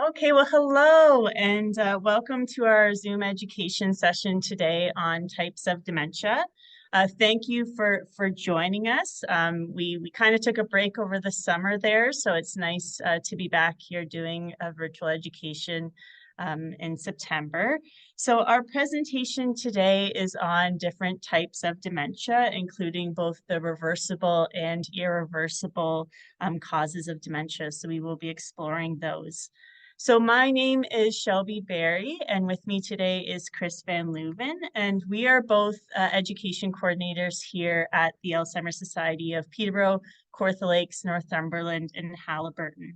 Okay, well, hello, and welcome to our Zoom education session today on types of dementia. Thank you for joining us. We kind of took a break over the summer there, so it's nice to be back here doing a virtual education in September. So our presentation today is on different types of dementia, including both the reversible and irreversible causes of dementia. So we will be exploring those. So my name is Shelby Berry, and with me today is Chris Van Leuven, and we are both education coordinators here at the Alzheimer's Society of Peterborough, Kawartha Lakes, Northumberland, and Haliburton.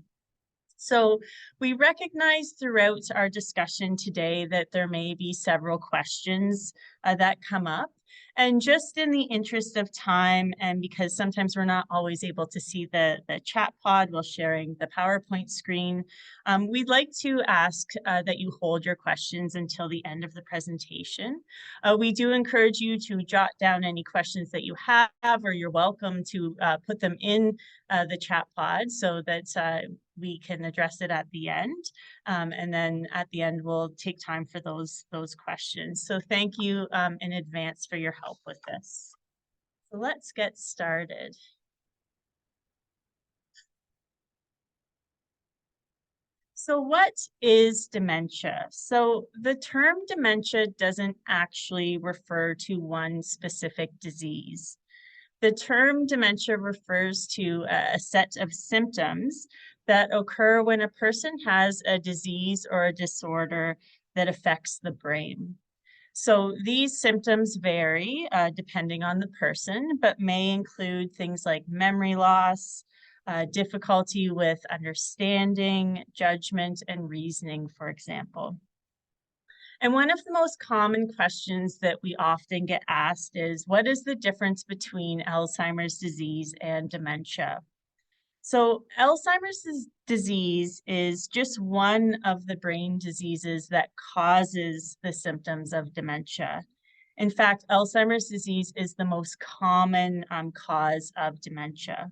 So we recognize throughout our discussion today that there may be several questions that come up. And just in the interest of time, and because sometimes we're not always able to see the chat pod while sharing the PowerPoint screen, we'd like to ask that you hold your questions until the end of the presentation. We do encourage you to jot down any questions that you have, or you're welcome to put them in the chat pod so that we can address it at the end. And then at the end, we'll take time for those questions. So thank you in advance for your help with this. So let's get started. So what is dementia? So the term dementia doesn't actually refer to one specific disease. The term dementia refers to a set of symptoms that occur when a person has a disease or a disorder that affects the brain. So these symptoms vary depending on the person, but may include things like memory loss, difficulty with understanding, judgment, and reasoning, for example. And one of the most common questions that we often get asked is, what is the difference between Alzheimer's disease and dementia? So Alzheimer's disease is just one of the brain diseases that causes the symptoms of dementia. In fact, Alzheimer's disease is the most common cause of dementia.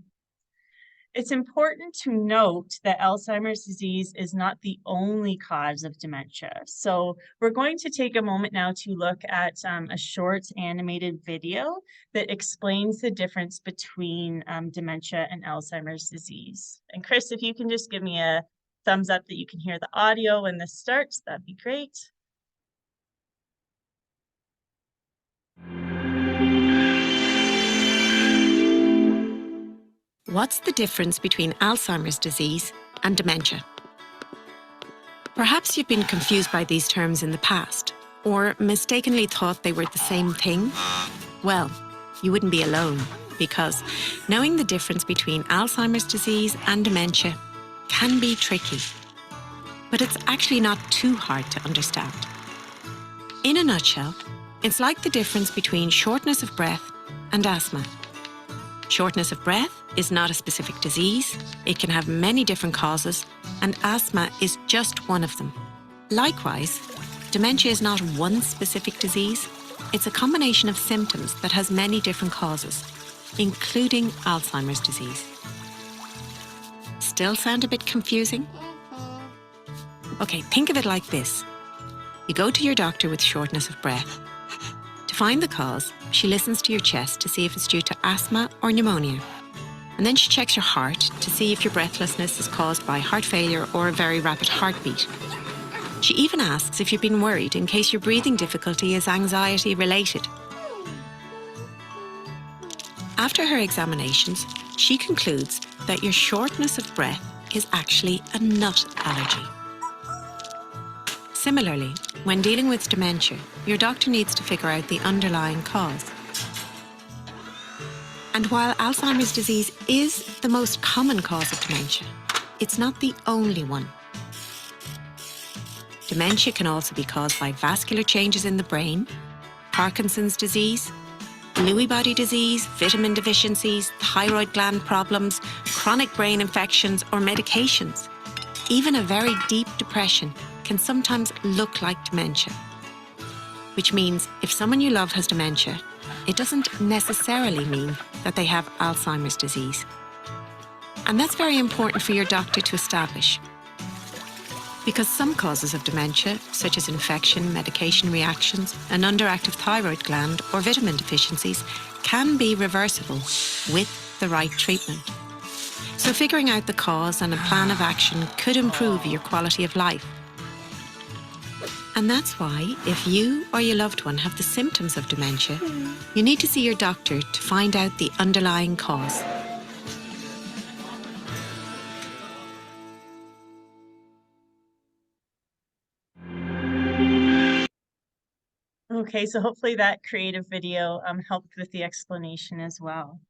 It's important to note that Alzheimer's disease is not the only cause of dementia. So we're going to take a moment now to look at a short animated video that explains the difference between dementia and Alzheimer's disease. And Chris, if you can just give me a thumbs up that you can hear the audio when this starts, that'd be great. What's the difference between Alzheimer's disease and dementia? Perhaps you've been confused by these terms in the past, or mistakenly thought they were the same thing. Well, you wouldn't be alone, because knowing the difference between Alzheimer's disease and dementia can be tricky. But it's actually not too hard to understand. In a nutshell, it's like the difference between shortness of breath and asthma. Shortness of breath is not a specific disease. It can have many different causes, and asthma is just one of them. Likewise, dementia is not one specific disease. It's a combination of symptoms that has many different causes, including Alzheimer's disease. Still sound a bit confusing? Okay, think of it like this. You go to your doctor with shortness of breath. To find the cause, she listens to your chest to see if it's due to asthma or pneumonia. And then she checks your heart to see if your breathlessness is caused by heart failure or a very rapid heartbeat. She even asks if you've been worried in case your breathing difficulty is anxiety related. After her examinations, she concludes that your shortness of breath is actually a nut allergy. Similarly, when dealing with dementia, your doctor needs to figure out the underlying cause. And while Alzheimer's disease is the most common cause of dementia, it's not the only one. Dementia can also be caused by vascular changes in the brain, Parkinson's disease, Lewy body disease, vitamin deficiencies, thyroid gland problems, chronic brain infections, or medications. Even a very deep depression can sometimes look like dementia. Which means if someone you love has dementia, it doesn't necessarily mean that they have Alzheimer's disease. And that's very important for your doctor to establish. Because some causes of dementia, such as infection, medication reactions, an underactive thyroid gland, or vitamin deficiencies, can be reversible with the right treatment. So figuring out the cause and a plan of action could improve your quality of life. And that's why, if you or your loved one have the symptoms of dementia, you need to see your doctor to find out the underlying cause. Okay, so hopefully that creative video helped with the explanation as well.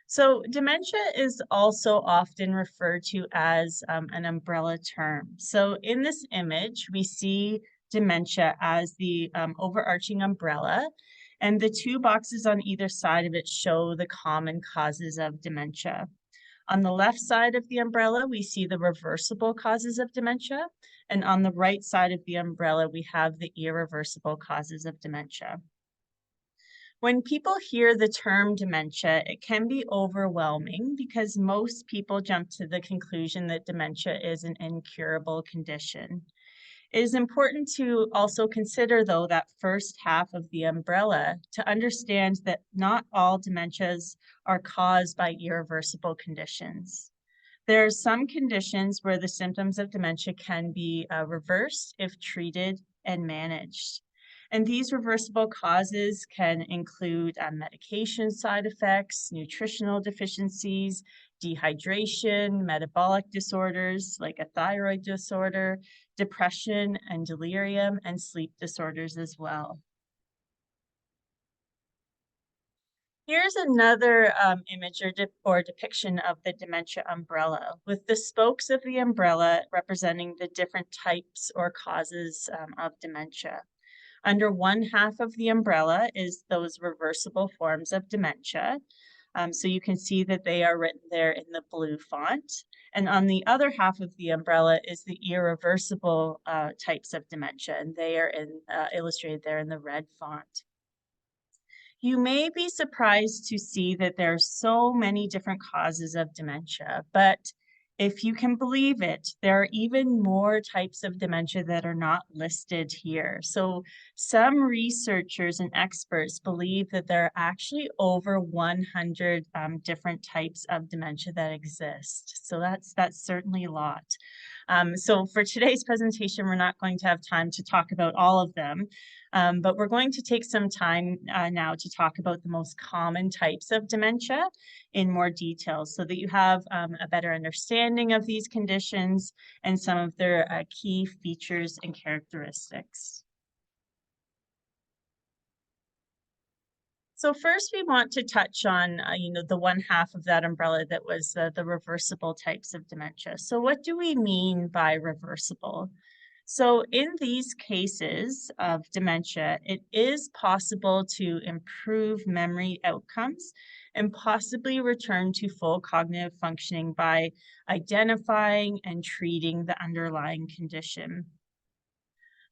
So dementia is also often referred to as an umbrella term. So in this image, we see dementia as the overarching umbrella, and the two boxes on either side of it show the common causes of dementia. On the left side of the umbrella, we see the reversible causes of dementia, and on the right side of the umbrella, we have the irreversible causes of dementia. When people hear the term dementia, it can be overwhelming because most people jump to the conclusion that dementia is an incurable condition. It is important to also consider, though, that first half of the umbrella to understand that not all dementias are caused by irreversible conditions. There are some conditions where the symptoms of dementia can be reversed if treated and managed. And these reversible causes can include medication side effects, nutritional deficiencies, dehydration, metabolic disorders like a thyroid disorder, depression and delirium, and sleep disorders as well. Here's another image or depiction of the dementia umbrella, with the spokes of the umbrella representing the different types or causes of dementia. Under one half of the umbrella is those reversible forms of dementia. So you can see that they are written there in the blue font. And on the other half of the umbrella is the irreversible types of dementia, and they are illustrated there in the red font. You may be surprised to see that there are so many different causes of dementia, but if you can believe it, there are even more types of dementia that are not listed here. So some researchers and experts believe that there are actually over 100 different types of dementia that exist. So that's certainly a lot. So for today's presentation, we're not going to have time to talk about all of them, but we're going to take some time now to talk about the most common types of dementia in more detail so that you have a better understanding of these conditions and some of their key features and characteristics. So first we want to touch on, the one half of that umbrella that was the reversible types of dementia. So what do we mean by reversible? So in these cases of dementia, it is possible to improve memory outcomes and possibly return to full cognitive functioning by identifying and treating the underlying condition.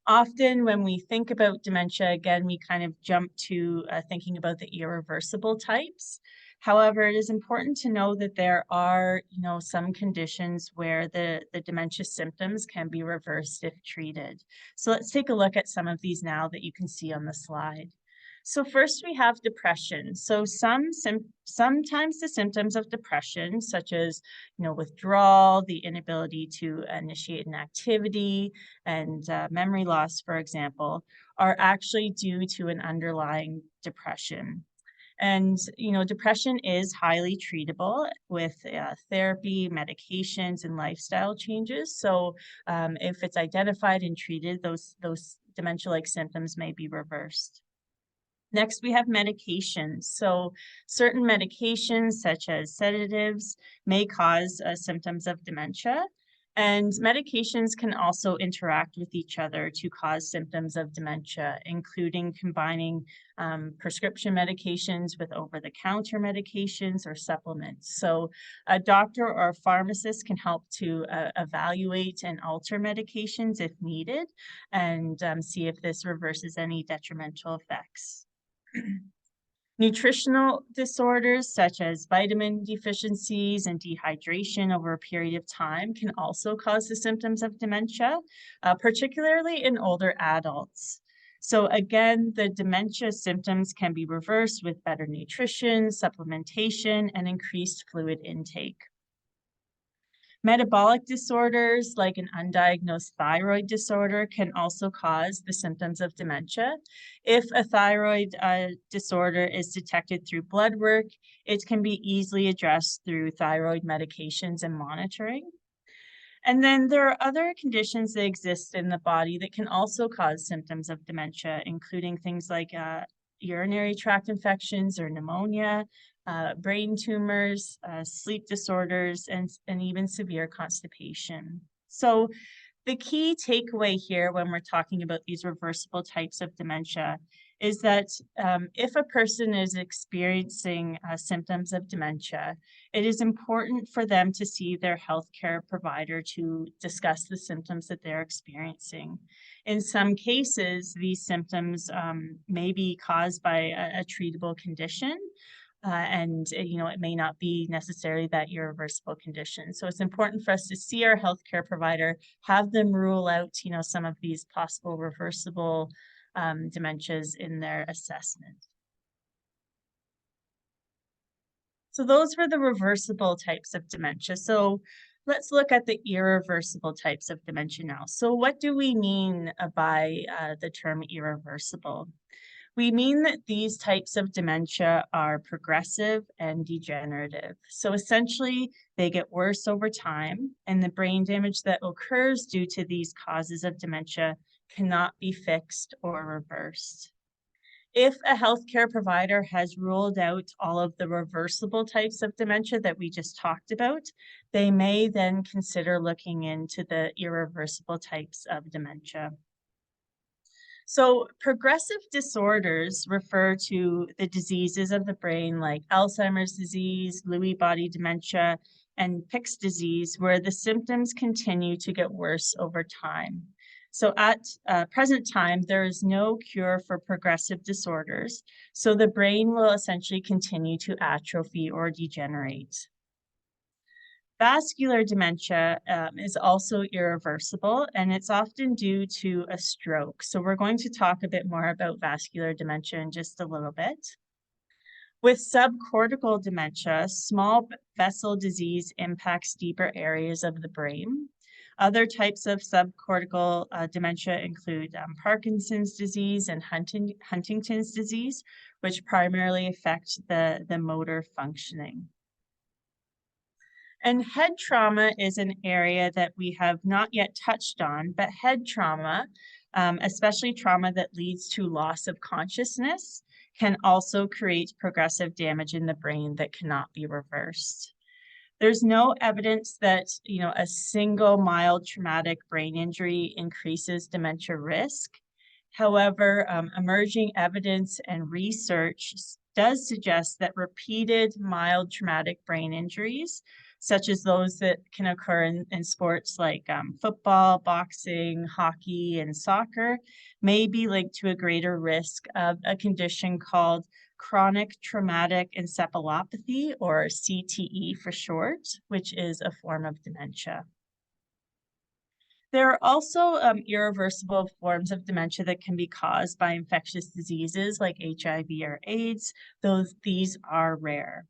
Often when we think about dementia, again, we kind of jump to thinking about the irreversible types. However, it is important to know that there are, some conditions where the dementia symptoms can be reversed if treated. So let's take a look at some of these now that you can see on the slide. So first we have depression. So sometimes the symptoms of depression, such as withdrawal, the inability to initiate an activity, and memory loss, for example, are actually due to an underlying depression. And depression is highly treatable with therapy, medications, and lifestyle changes. So if it's identified and treated, those dementia-like symptoms may be reversed. Next, we have medications. So certain medications, such as sedatives, may cause symptoms of dementia. And medications can also interact with each other to cause symptoms of dementia, including combining prescription medications with over-the-counter medications or supplements. So a doctor or a pharmacist can help to evaluate and alter medications if needed and see if this reverses any detrimental effects. Nutritional disorders such as vitamin deficiencies and dehydration over a period of time can also cause the symptoms of dementia, particularly in older adults. So again, the dementia symptoms can be reversed with better nutrition, supplementation, and increased fluid intake. Metabolic disorders like an undiagnosed thyroid disorder can also cause the symptoms of dementia. If a thyroid disorder is detected through blood work, it can be easily addressed through thyroid medications and monitoring. And then there are other conditions that exist in the body that can also cause symptoms of dementia, including things like urinary tract infections or pneumonia, brain tumors, sleep disorders, and even severe constipation. So the key takeaway here when we're talking about these reversible types of dementia is that if a person is experiencing symptoms of dementia, it is important for them to see their healthcare provider to discuss the symptoms that they're experiencing. In some cases, these symptoms may be caused by a treatable condition, and it may not be necessarily that irreversible condition. So it's important for us to see our healthcare provider, have them rule out, some of these possible reversible dementias in their assessment. So those were the reversible types of dementia. So let's look at the irreversible types of dementia now. So what do we mean by the term irreversible? We mean that these types of dementia are progressive and degenerative. So essentially, they get worse over time, and the brain damage that occurs due to these causes of dementia cannot be fixed or reversed. If a healthcare provider has ruled out all of the reversible types of dementia that we just talked about, they may then consider looking into the irreversible types of dementia. So progressive disorders refer to the diseases of the brain like Alzheimer's disease, Lewy body dementia, and Pick's disease, where the symptoms continue to get worse over time. So at present time, there is no cure for progressive disorders, so the brain will essentially continue to atrophy or degenerate. Vascular dementia is also irreversible, and it's often due to a stroke. So we're going to talk a bit more about vascular dementia in just a little bit. With subcortical dementia, small vessel disease impacts deeper areas of the brain. Other types of subcortical dementia include Parkinson's disease and Huntington's disease, which primarily affect the motor functioning. And head trauma is an area that we have not yet touched on, but head trauma, especially trauma that leads to loss of consciousness, can also create progressive damage in the brain that cannot be reversed. There's no evidence that, a single mild traumatic brain injury increases dementia risk. However, emerging evidence and research does suggest that repeated mild traumatic brain injuries, such as those that can occur in sports like football, boxing, hockey, and soccer, may be linked to a greater risk of a condition called chronic traumatic encephalopathy, or CTE for short, which is a form of dementia. There are also irreversible forms of dementia that can be caused by infectious diseases like HIV or AIDS, though these are rare.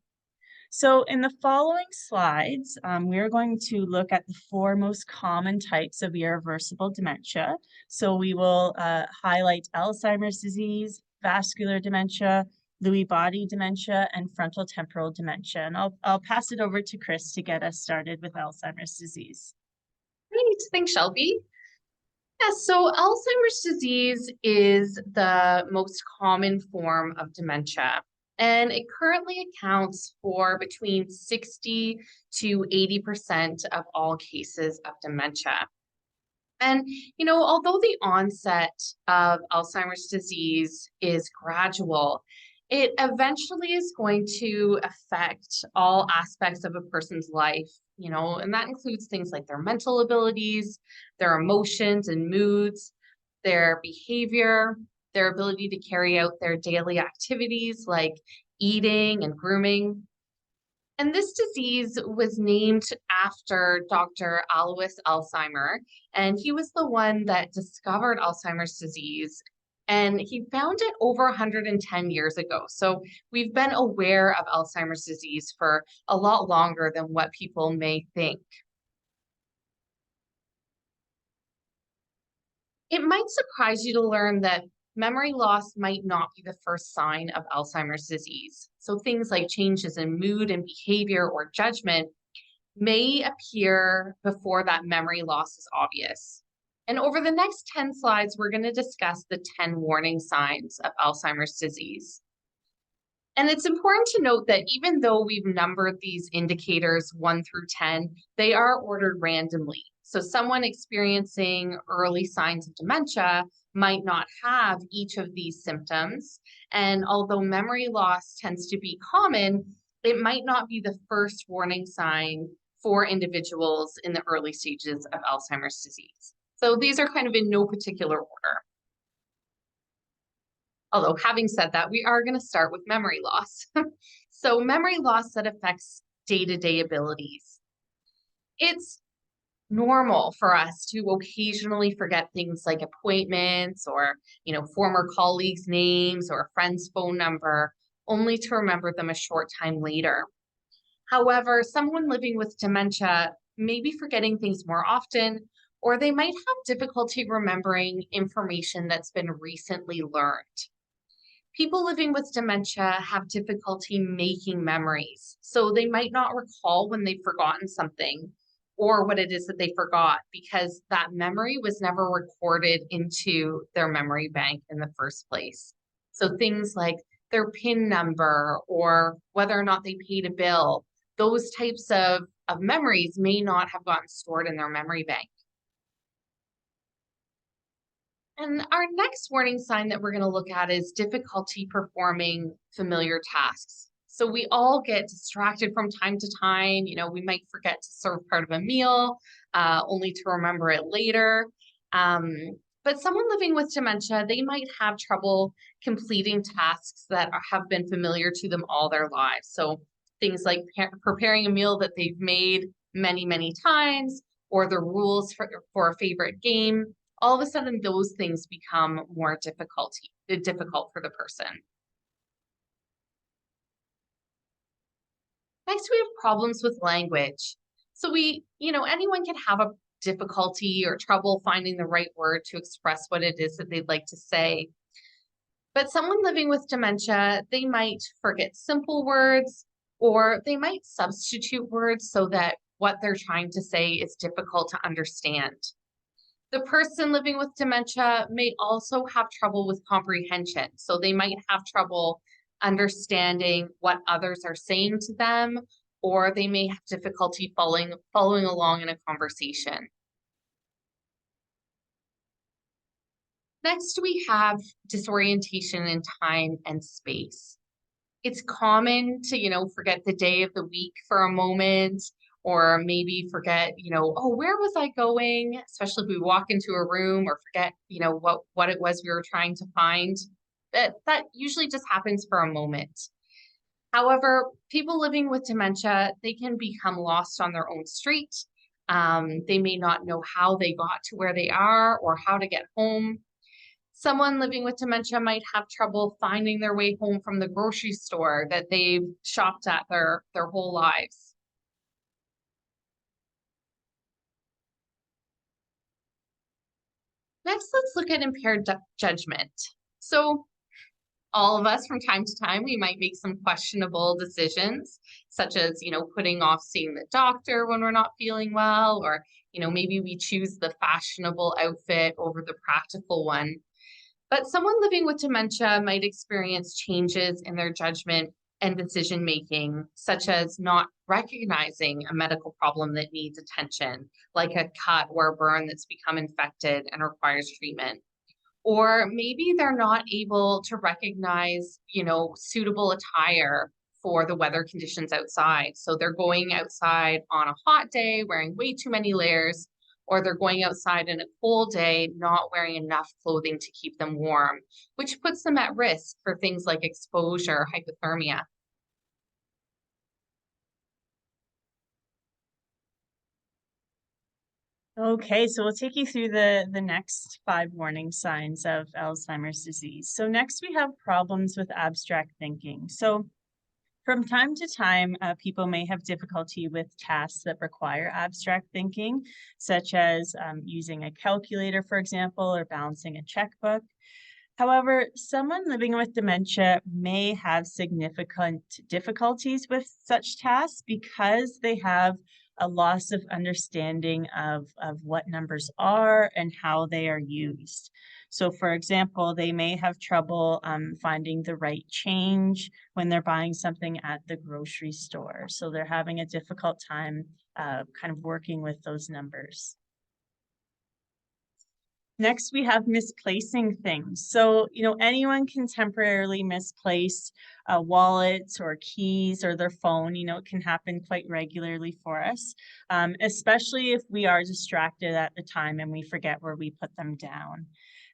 So in the following slides, we're going to look at the 4 most common types of irreversible dementia. So we will highlight Alzheimer's disease, vascular dementia, Lewy body dementia, and frontal temporal dementia. And I'll pass it over to Chris to get us started with Alzheimer's disease. Great, thanks, Shelby. Yeah, so Alzheimer's disease is the most common form of dementia, and it currently accounts for between 60 to 80% of all cases of dementia. And, although the onset of Alzheimer's disease is gradual, it eventually is going to affect all aspects of a person's life, and that includes things like their mental abilities, their emotions and moods, their behavior, their ability to carry out their daily activities like eating and grooming. And this disease was named after Dr. Alois Alzheimer, and he was the one that discovered Alzheimer's disease, and he found it over 110 years ago. So we've been aware of Alzheimer's disease for a lot longer than what people may think. It might surprise you to learn that memory loss might not be the first sign of Alzheimer's disease. So things like changes in mood and behavior or judgment may appear before that memory loss is obvious. And over the next 10 slides, we're going to discuss the 10 warning signs of Alzheimer's disease. And it's important to note that even though we've numbered these indicators 1 through 10, they are ordered randomly. So someone experiencing early signs of dementia might not have each of these symptoms. And although memory loss tends to be common, it might not be the first warning sign for individuals in the early stages of Alzheimer's disease. So these are kind of in no particular order. Although having said that, we are going to start with memory loss. So memory loss that affects day-to-day abilities. It's normal for us to occasionally forget things like appointments or, former colleagues' names or a friend's phone number, only to remember them a short time later. However, someone living with dementia may be forgetting things more often, or they might have difficulty remembering information that's been recently learned. People living with dementia have difficulty making memories, so they might not recall when they've forgotten something or what it is that they forgot because that memory was never recorded into their memory bank in the first place. So things like their PIN number or whether or not they paid a bill, those types of memories may not have gotten stored in their memory bank. And our next warning sign that we're going to look at is difficulty performing familiar tasks. So we all get distracted from time to time. We might forget to serve part of a meal, only to remember it later. But someone living with dementia, they might have trouble completing tasks that have been familiar to them all their lives. So things like preparing a meal that they've made many, many times, or the rules for a favorite game. All of a sudden, those things become more difficult for the person. Next, we have problems with language. So anyone can have a difficulty or trouble finding the right word to express what it is that they'd like to say. But someone living with dementia, they might forget simple words, or they might substitute words so that what they're trying to say is difficult to understand. The person living with dementia may also have trouble with comprehension. So they might have trouble understanding what others are saying to them, or they may have difficulty following along in a conversation. Next, we have disorientation in time and space. It's common to, forget the day of the week for a moment, or maybe forget, where was I going? Especially if we walk into a room or forget, what it was we were trying to find. That usually just happens for a moment. However, people living with dementia, they can become lost on their own street. They may not know how they got to where they are or how to get home. Someone living with dementia might have trouble finding their way home from the grocery store that they've shopped at their whole lives. Next, let's look at impaired judgment. So all of us from time to time, we might make some questionable decisions, such as, putting off seeing the doctor when we're not feeling well, or, maybe we choose the fashionable outfit over the practical one. But someone living with dementia might experience changes in their judgment and decision-making, such as not recognizing a medical problem that needs attention, like a cut or a burn that's become infected and requires treatment. Or maybe they're not able to recognize, suitable attire for the weather conditions outside. So they're going outside on a hot day, wearing way too many layers, or they're going outside in a cold day, not wearing enough clothing to keep them warm, which puts them at risk for things like exposure, hypothermia. Okay, so we'll take you through the next 5 warning signs of Alzheimer's disease. So next we have problems with abstract thinking. So from time to time, people may have difficulty with tasks that require abstract thinking, such as using a calculator, for example, or balancing a checkbook. However, someone living with dementia may have significant difficulties with such tasks because they have a loss of understanding of what numbers are and how they are used. So, for example, they may have trouble finding the right change when they're buying something at the grocery store. So they're having a difficult time kind of working with those numbers. Next, we have misplacing things. So, anyone can temporarily misplace wallets or keys or their phone. It can happen quite regularly for us, especially if we are distracted at the time and we forget where we put them down.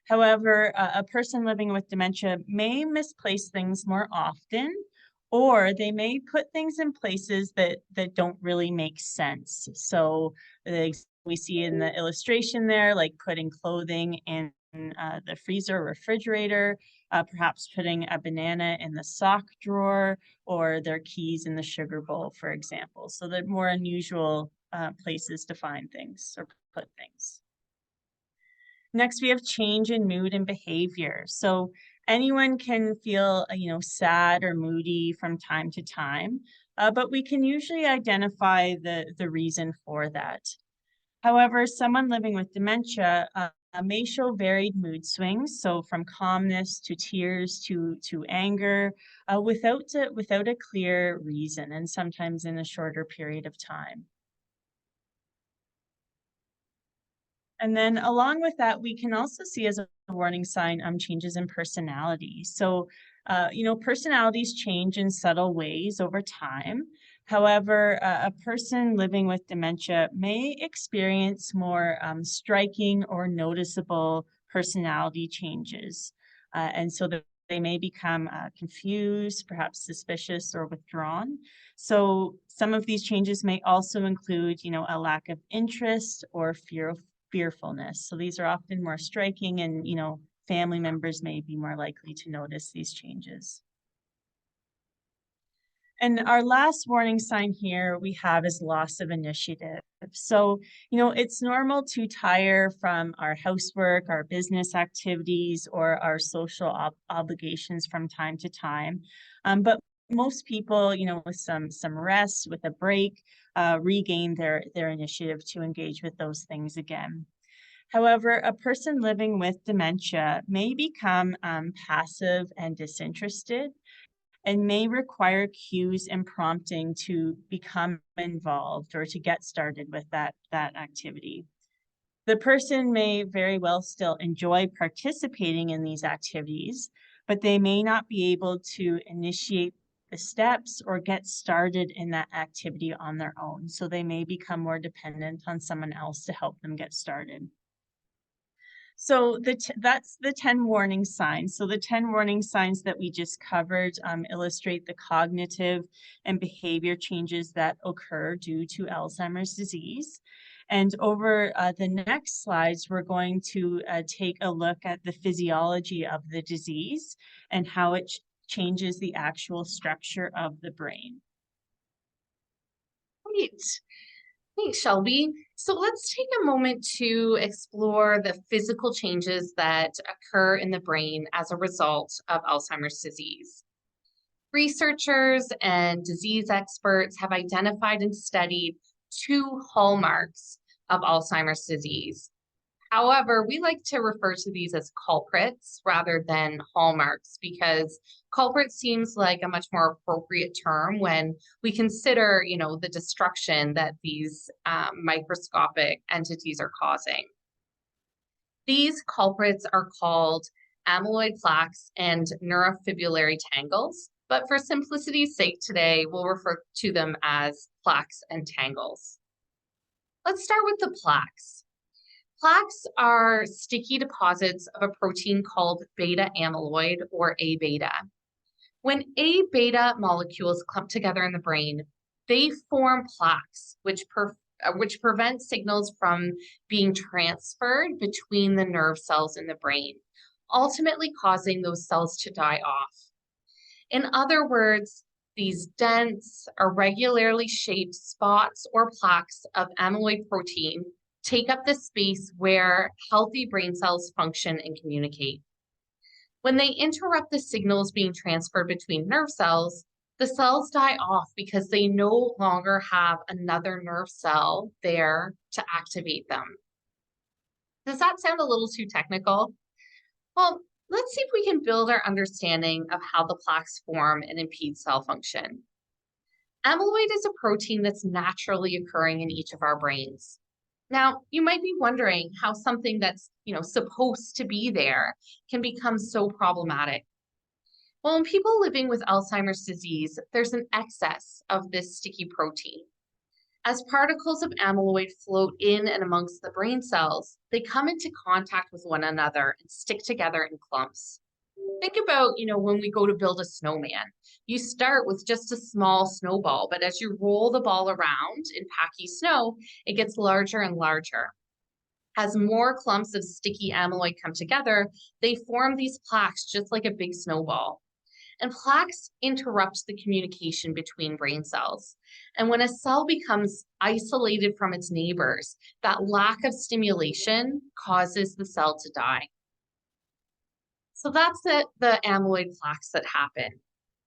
However, a person living with dementia may misplace things more often, or they may put things in places that don't really make sense. So we see in the illustration there, like putting clothing in the freezer or refrigerator, perhaps putting a banana in the sock drawer, or their keys in the sugar bowl, for example. So they're more unusual places to find things or put things. Next, we have change in mood and behavior. So anyone can feel, sad or moody from time to time, but we can usually identify the reason for that. However, someone living with dementia may show varied mood swings, so from calmness to tears to anger, without a clear reason, and sometimes in a shorter period of time. And then along with that, we can also see as a warning sign changes in personality. So, personalities change in subtle ways over time. However, a person living with dementia may experience more striking or noticeable personality changes. And so they may become confused, perhaps suspicious or withdrawn. So some of these changes may also include, a lack of interest or fearfulness. So these are often more striking and, family members may be more likely to notice these changes. And our last warning sign here we have is loss of initiative. So, it's normal to tire from our housework, our business activities, or our social obligations from time to time. But most people, with some rest, with a break, regain their initiative to engage with those things again. However, a person living with dementia may become passive and disinterested and may require cues and prompting to become involved or to get started with that activity. The person may very well still enjoy participating in these activities, but they may not be able to initiate the steps or get started in that activity on their own. So they may become more dependent on someone else to help them get started. So that's the 10 warning signs. So the 10 warning signs that we just covered illustrate the cognitive and behavior changes that occur due to Alzheimer's disease. And over the next slides, we're going to take a look at the physiology of the disease and how it changes the actual structure of the brain. Great. Thanks, Shelby. So let's take a moment to explore the physical changes that occur in the brain as a result of Alzheimer's disease. Researchers and disease experts have identified and studied 2 hallmarks of Alzheimer's disease. However, we like to refer to these as culprits rather than hallmarks because culprit seems like a much more appropriate term when we consider, the destruction that these microscopic entities are causing. These culprits are called amyloid plaques and neurofibrillary tangles, but for simplicity's sake today, we'll refer to them as plaques and tangles. Let's start with the plaques. Plaques are sticky deposits of a protein called beta amyloid, or A beta. When A beta molecules clump together in the brain, they form plaques, which prevent signals from being transferred between the nerve cells in the brain, ultimately causing those cells to die off. In other words, these dense, irregularly shaped spots or plaques of amyloid protein take up the space where healthy brain cells function and communicate. When they interrupt the signals being transferred between nerve cells, the cells die off because they no longer have another nerve cell there to activate them. Does that sound a little too technical? Well, let's see if we can build our understanding of how the plaques form and impede cell function. Amyloid is a protein that's naturally occurring in each of our brains. Now, you might be wondering how something that's, supposed to be there can become so problematic. Well, in people living with Alzheimer's disease, there's an excess of this sticky protein. As particles of amyloid float in and amongst the brain cells, they come into contact with one another and stick together in clumps. Think about, when we go to build a snowman. You start with just a small snowball, but as you roll the ball around in packy snow, it gets larger and larger. As more clumps of sticky amyloid come together, they form these plaques just like a big snowball. And plaques interrupt the communication between brain cells. And when a cell becomes isolated from its neighbors, that lack of stimulation causes the cell to die. So that's the amyloid plaques that happen.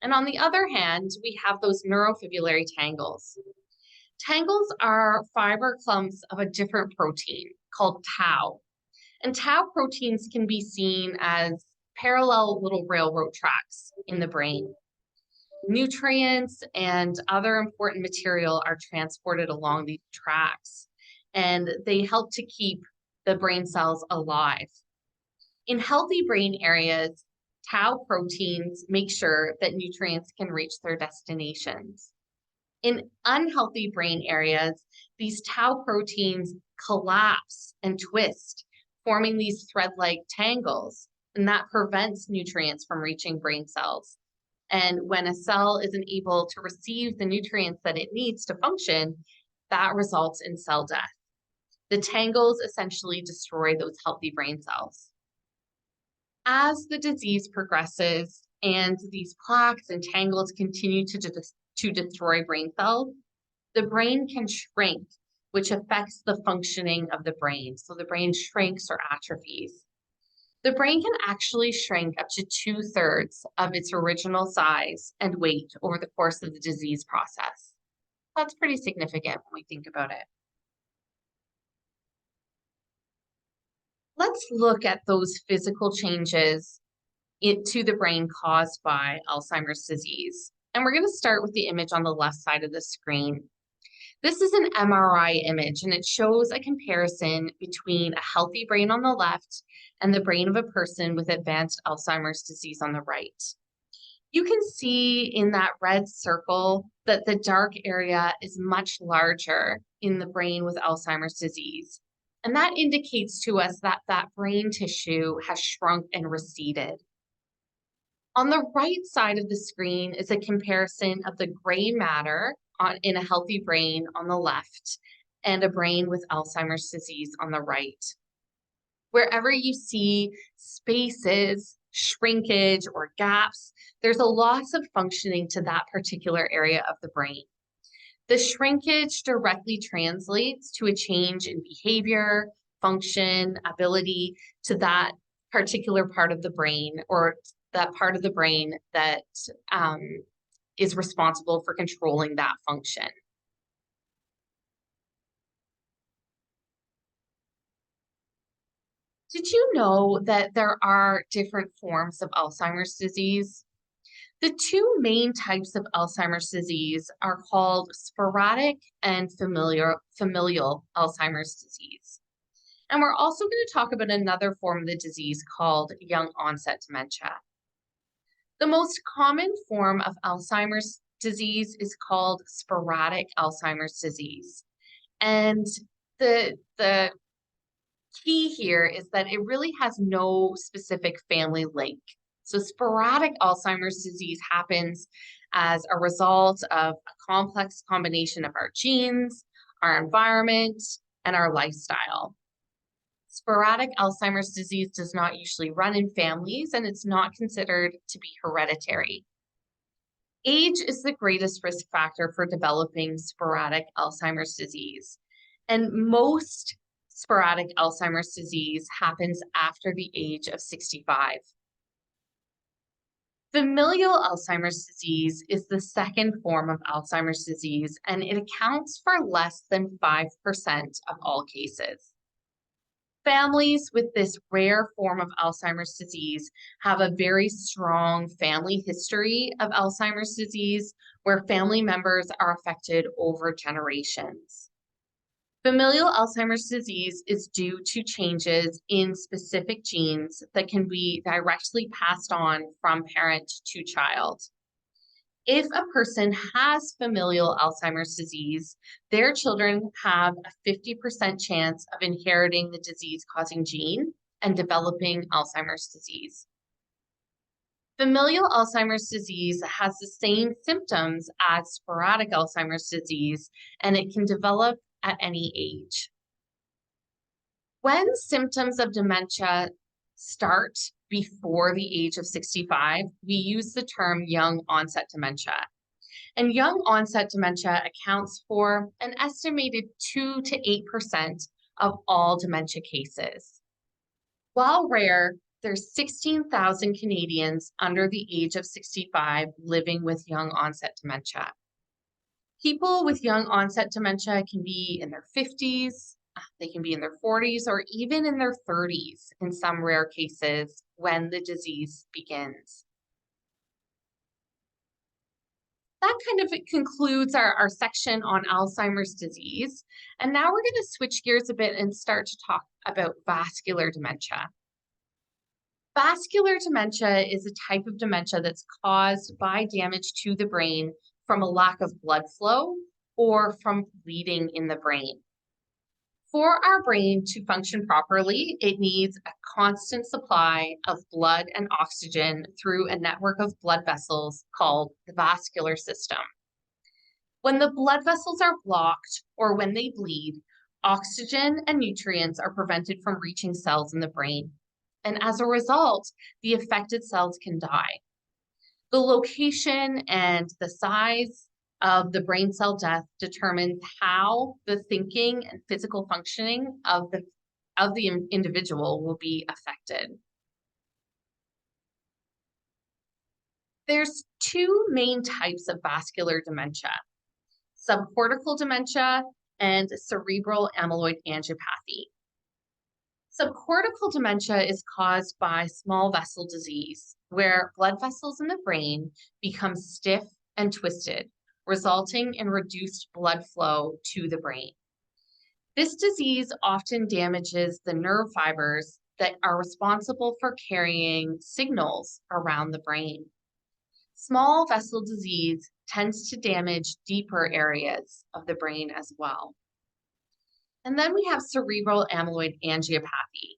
And on the other hand, we have those neurofibrillary tangles. Tangles are fiber clumps of a different protein called tau. And tau proteins can be seen as parallel little railroad tracks in the brain. Nutrients and other important material are transported along these tracks, and they help to keep the brain cells alive. In healthy brain areas, tau proteins make sure that nutrients can reach their destinations. In unhealthy brain areas, these tau proteins collapse and twist, forming these thread-like tangles, and that prevents nutrients from reaching brain cells. And when a cell isn't able to receive the nutrients that it needs to function, that results in cell death. The tangles essentially destroy those healthy brain cells. As the disease progresses and these plaques and tangles continue to destroy brain cells, the brain can shrink, which affects the functioning of the brain. So the brain shrinks or atrophies. The brain can actually shrink up to 2/3 of its original size and weight over the course of the disease process. That's pretty significant when we think about it. Let's look at those physical changes to the brain caused by Alzheimer's disease. And we're going to start with the image on the left side of the screen. This is an MRI image, and it shows a comparison between a healthy brain on the left and the brain of a person with advanced Alzheimer's disease on the right. You can see in that red circle that the dark area is much larger in the brain with Alzheimer's disease. And that indicates to us that that brain tissue has shrunk and receded. On the right side of the screen is a comparison of the gray matter in a healthy brain on the left and a brain with Alzheimer's disease on the right. Wherever you see spaces, shrinkage, or gaps, there's a loss of functioning to that particular area of the brain. The shrinkage directly translates to a change in behavior, function, ability to that particular part of the brain, or that part of the brain that is responsible for controlling that function. Did you know that there are different forms of Alzheimer's disease? The two main types of Alzheimer's disease are called sporadic and familial Alzheimer's disease. And we're also going to talk about another form of the disease called young onset dementia. The most common form of Alzheimer's disease is called sporadic Alzheimer's disease. And the Key here is that it really has no specific family link. So sporadic Alzheimer's disease happens as a result of a complex combination of our genes, our environment, and our lifestyle. Sporadic Alzheimer's disease does not usually run in families, and it's not considered to be hereditary. Age is the greatest risk factor for developing sporadic Alzheimer's disease, and most sporadic Alzheimer's disease happens after the age of 65. Familial Alzheimer's disease is the second form of Alzheimer's disease, and it accounts for less than 5% of all cases. Families with this rare form of Alzheimer's disease have a very strong family history of Alzheimer's disease, where family members are affected over generations. Familial Alzheimer's disease is due to changes in specific genes that can be directly passed on from parent to child. If a person has familial Alzheimer's disease, their children have a 50% chance of inheriting the disease-causing gene and developing Alzheimer's disease. Familial Alzheimer's disease has the same symptoms as sporadic Alzheimer's disease, and it can develop at any age. When symptoms of dementia start before the age of 65, we use the term young onset dementia. And young onset dementia accounts for an estimated 2 to 8% of all dementia cases. While rare, there's 16,000 Canadians under the age of 65 living with young onset dementia. People with young onset dementia can be in their 50s, they can be in their 40s, or even in their 30s in some rare cases when the disease begins. That kind of concludes our section on Alzheimer's disease. And now we're going to switch gears a bit and start to talk about vascular dementia. Vascular dementia is a type of dementia that's caused by damage to the brain from a lack of blood flow or from bleeding in the brain. For our brain to function properly, it needs a constant supply of blood and oxygen through a network of blood vessels called the vascular system. When the blood vessels are blocked or when they bleed, oxygen and nutrients are prevented from reaching cells in the brain. And as a result, the affected cells can die. The location and the size of the brain cell death determines how the thinking and physical functioning of the individual will be affected. There's two main types of vascular dementia: subcortical dementia and cerebral amyloid angiopathy. Subcortical dementia is caused by small vessel disease, where blood vessels in the brain become stiff and twisted, resulting in reduced blood flow to the brain. This disease often damages the nerve fibers that are responsible for carrying signals around the brain. Small vessel disease tends to damage deeper areas of the brain as well. And then we have cerebral amyloid angiopathy,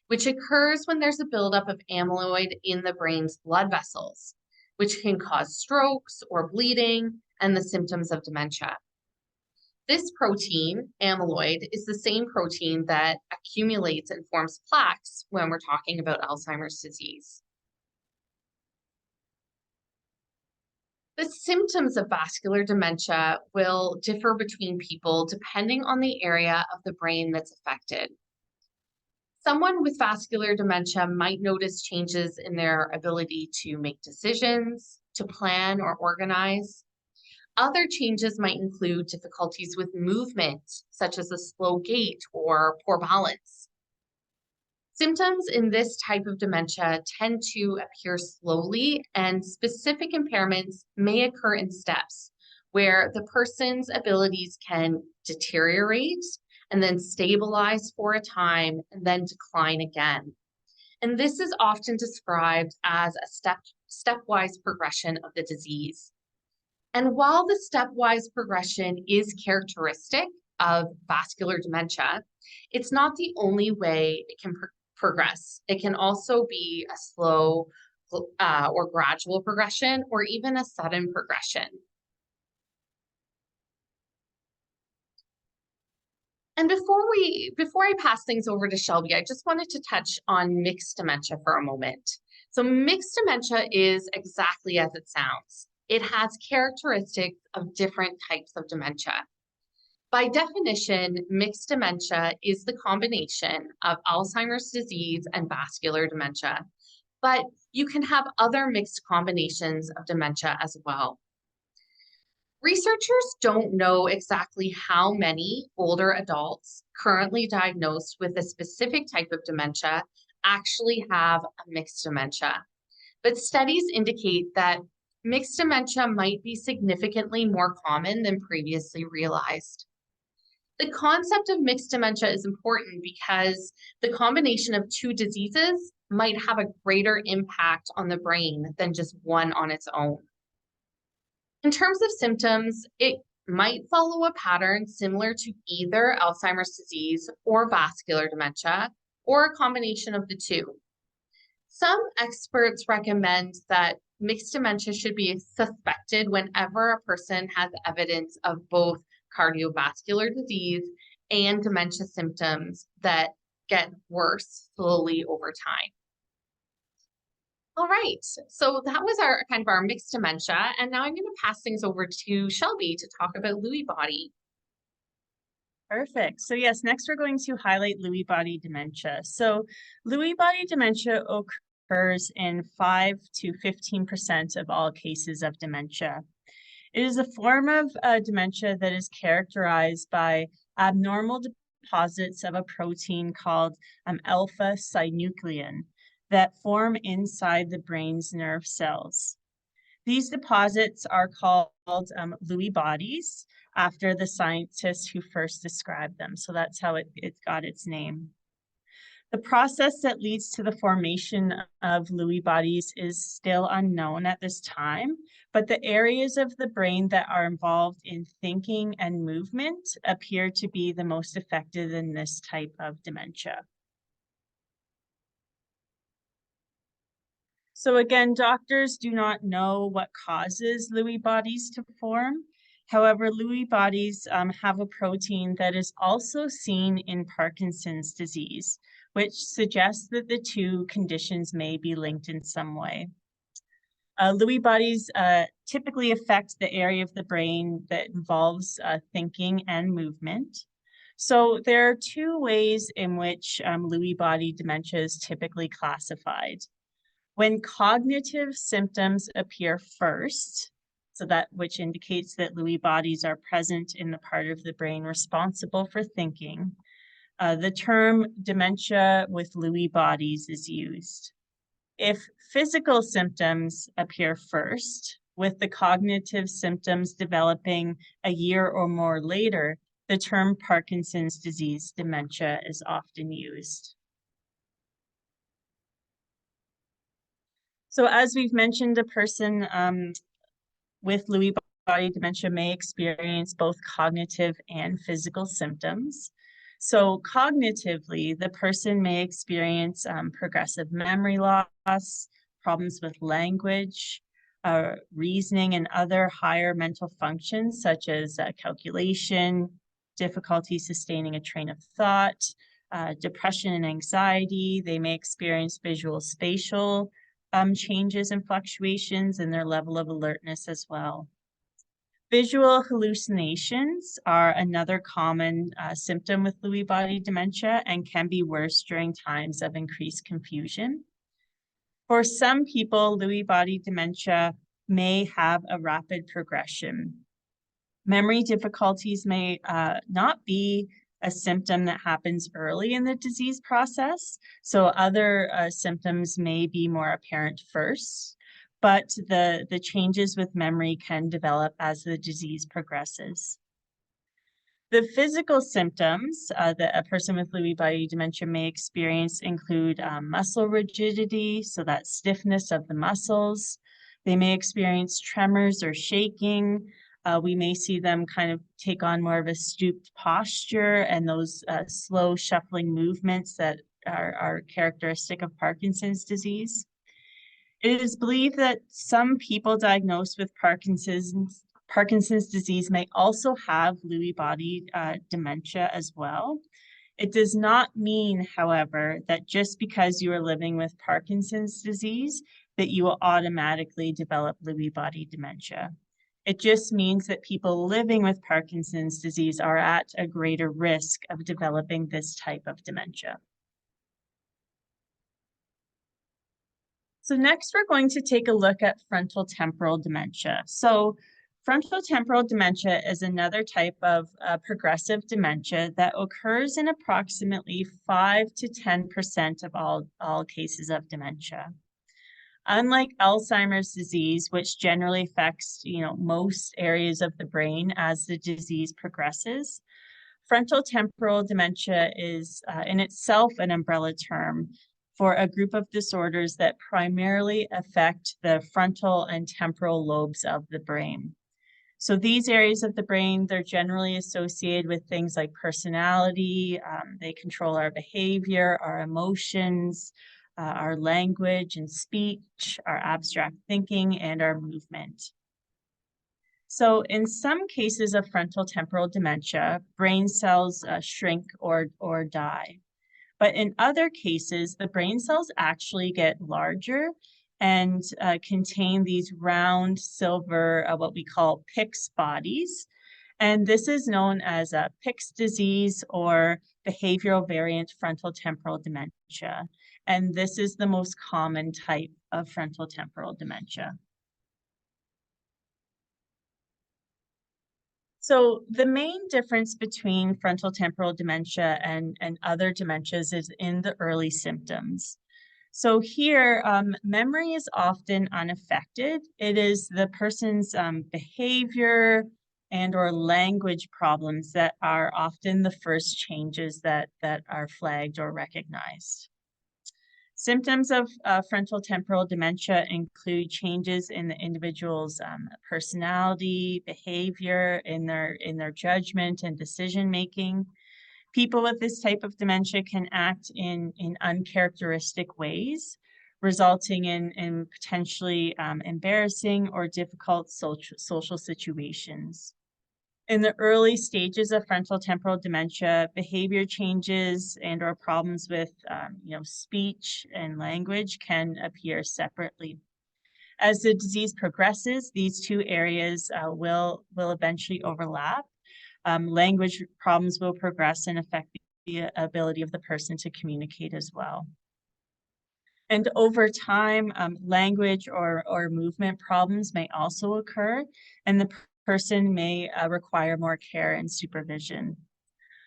which occurs when there's a buildup of amyloid in the brain's blood vessels, which can cause strokes or bleeding and the symptoms of dementia. This protein, amyloid, is the same protein that accumulates and forms plaques when we're talking about Alzheimer's disease. The symptoms of vascular dementia will differ between people depending on the area of the brain that's affected. Someone with vascular dementia might notice changes in their ability to make decisions, to plan or organize. Other changes might include difficulties with movement, such as a slow gait or poor balance. Symptoms in this type of dementia tend to appear slowly, and specific impairments may occur in steps where the person's abilities can deteriorate and then stabilize for a time and then decline again. And this is often described as a stepwise progression of the disease. And while the stepwise progression is characteristic of vascular dementia, it's not the only way it can progress. It can also be a slow or gradual progression, or even a sudden progression. And before I pass things over to Shelby, I just wanted to touch on mixed dementia for a moment. So mixed dementia is exactly as it sounds. It has characteristics of different types of dementia. By definition, mixed dementia is the combination of Alzheimer's disease and vascular dementia, but you can have other mixed combinations of dementia as well. Researchers don't know exactly how many older adults currently diagnosed with a specific type of dementia actually have a mixed dementia, but studies indicate that mixed dementia might be significantly more common than previously realized. The concept of mixed dementia is important because the combination of two diseases might have a greater impact on the brain than just one on its own. In terms of symptoms, it might follow a pattern similar to either Alzheimer's disease or vascular dementia, or a combination of the two. Some experts recommend that mixed dementia should be suspected whenever a person has evidence of both cardiovascular disease and dementia symptoms that get worse slowly over time. All right, so that was our kind of our mixed dementia, and now I'm going to pass things over to Shelby to talk about Lewy body. Perfect. So yes, next we're going to highlight Lewy body dementia. So Lewy body dementia occurs in 5 to 15% of all cases of dementia. It is a form of dementia that is characterized by abnormal deposits of a protein called alpha-synuclein that form inside the brain's nerve cells. These deposits are called Lewy bodies after the scientists who first described them. So that's how it got its name. The process that leads to the formation of Lewy bodies is still unknown at this time, but the areas of the brain that are involved in thinking and movement appear to be the most affected in this type of dementia. So again, doctors do not know what causes Lewy bodies to form. However, Lewy bodies have a protein that is also seen in Parkinson's disease, which suggests that the two conditions may be linked in some way. Lewy bodies typically affect the area of the brain that involves thinking and movement. So there are two ways in which Lewy body dementia is typically classified. When cognitive symptoms appear first, so that which indicates that Lewy bodies are present in the part of the brain responsible for thinking, the term dementia with Lewy bodies is used. If physical symptoms appear first, with the cognitive symptoms developing a year or more later, the term Parkinson's disease dementia is often used. So as we've mentioned, a person with Lewy body dementia may experience both cognitive and physical symptoms. So cognitively, the person may experience progressive memory loss, problems with language, reasoning, and other higher mental functions such as calculation, difficulty sustaining a train of thought, depression and anxiety. They may experience visual spatial changes and fluctuations in their level of alertness as well. Visual hallucinations are another common symptom with Lewy body dementia and can be worse during times of increased confusion. For some people, Lewy body dementia may have a rapid progression. Memory difficulties may not be a symptom that happens early in the disease process. So other symptoms may be more apparent first, but the changes with memory can develop as the disease progresses. The physical symptoms that a person with Lewy body dementia may experience include muscle rigidity, so that stiffness of the muscles. They may experience tremors or shaking, We may see them kind of take on more of a stooped posture and those slow shuffling movements that are characteristic of Parkinson's disease. It is believed that some people diagnosed with Parkinson's disease may also have Lewy body dementia as well. It does not mean, however, that just because you are living with Parkinson's disease, that you will automatically develop Lewy body dementia. It just means that people living with Parkinson's disease are at a greater risk of developing this type of dementia. So next, we're going to take a look at frontal temporal dementia. So frontal temporal dementia is another type of progressive dementia that occurs in approximately 5 to 10% of all cases of dementia. Unlike Alzheimer's disease, which generally affects most areas of the brain as the disease progresses, frontal temporal dementia is in itself an umbrella term for a group of disorders that primarily affect the frontal and temporal lobes of the brain. So these areas of the brain, they're generally associated with things like personality, they control our behavior, our emotions, our language and speech, our abstract thinking, and our movement. So in some cases of frontal temporal dementia, brain cells shrink or die. But in other cases, the brain cells actually get larger and contain these round silver, what we call Pick's bodies. And this is known as Pick's disease or behavioral variant frontal temporal dementia. And this is the most common type of frontal temporal dementia. So the main difference between frontal temporal dementia and other dementias is in the early symptoms. So here, memory is often unaffected. It is the person's behavior and or language problems that are often the first changes that are flagged or recognized. Symptoms of frontal temporal dementia include changes in the individual's personality, behavior, in their judgment and decision making. People with this type of dementia can act in uncharacteristic ways, resulting in potentially embarrassing or difficult social situations. In the early stages of frontal temporal dementia, behavior changes and or problems with speech and language can appear separately. As the disease progresses, these two areas will eventually overlap. Language problems will progress and affect the ability of the person to communicate as well. And over time, language or movement problems may also occur, and the person may require more care and supervision.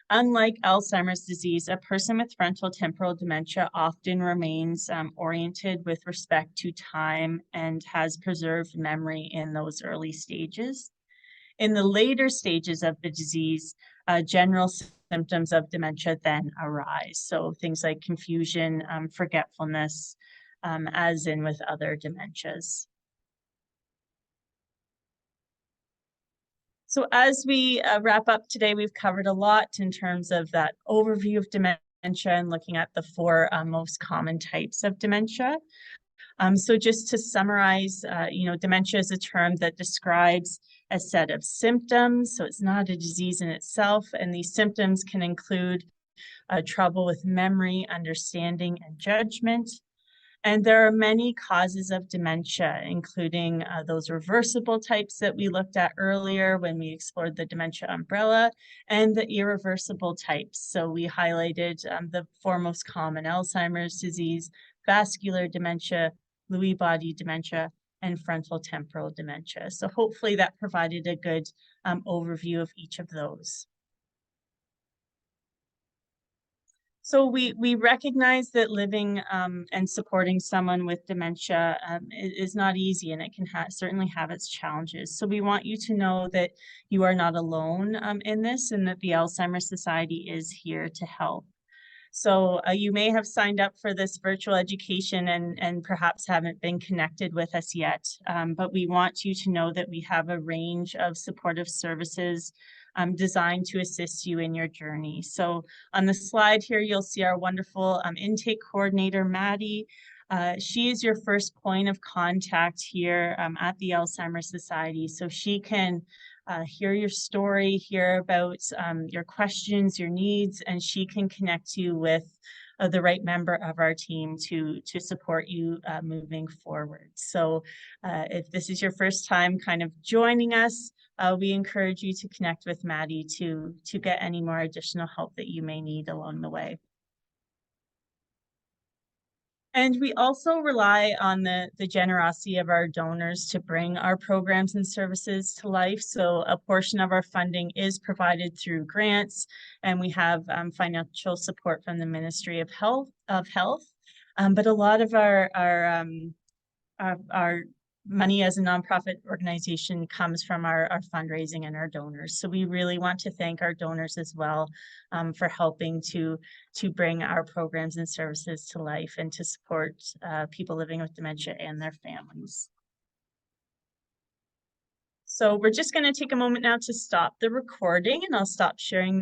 Unlike Alzheimer's disease, a person with frontal temporal dementia often remains oriented with respect to time and has preserved memory in those early stages. In the later stages of the disease, general symptoms of dementia then arise. So things like confusion, forgetfulness, as in with other dementias. So as we wrap up today, we've covered a lot in terms of that overview of dementia and looking at the four most common types of dementia. So just to summarize, dementia is a term that describes a set of symptoms. So it's not a disease in itself. And these symptoms can include trouble with memory, understanding, and judgment. And there are many causes of dementia, including those reversible types that we looked at earlier when we explored the dementia umbrella, and the irreversible types. So we highlighted the four most common: Alzheimer's disease, vascular dementia, Lewy body dementia, and frontal temporal dementia. So hopefully that provided a good overview of each of those. So we recognize that living and supporting someone with dementia is not easy, and it can certainly have its challenges. So we want you to know that you are not alone in this, and that the Alzheimer's Society is here to help. So you may have signed up for this virtual education and perhaps haven't been connected with us yet, but we want you to know that we have a range of supportive services designed to assist you in your journey. So on the slide here, you'll see our wonderful intake coordinator, Maddie. She is your first point of contact here at the Alzheimer's Society. So she can hear your story, hear about your questions, your needs, and she can connect you with the right member of our team to support you moving forward. So if this is your first time kind of joining us, we encourage you to connect with Maddie to get any more additional help that you may need along the way. And we also rely on the generosity of our donors to bring our programs and services to life. So a portion of our funding is provided through grants, and we have financial support from the Ministry of Health. But a lot of our money as a nonprofit organization comes from our fundraising and our donors. So we really want to thank our donors as well for helping to bring our programs and services to life and to support people living with dementia and their families. So we're just going to take a moment now to stop the recording, and I'll stop sharing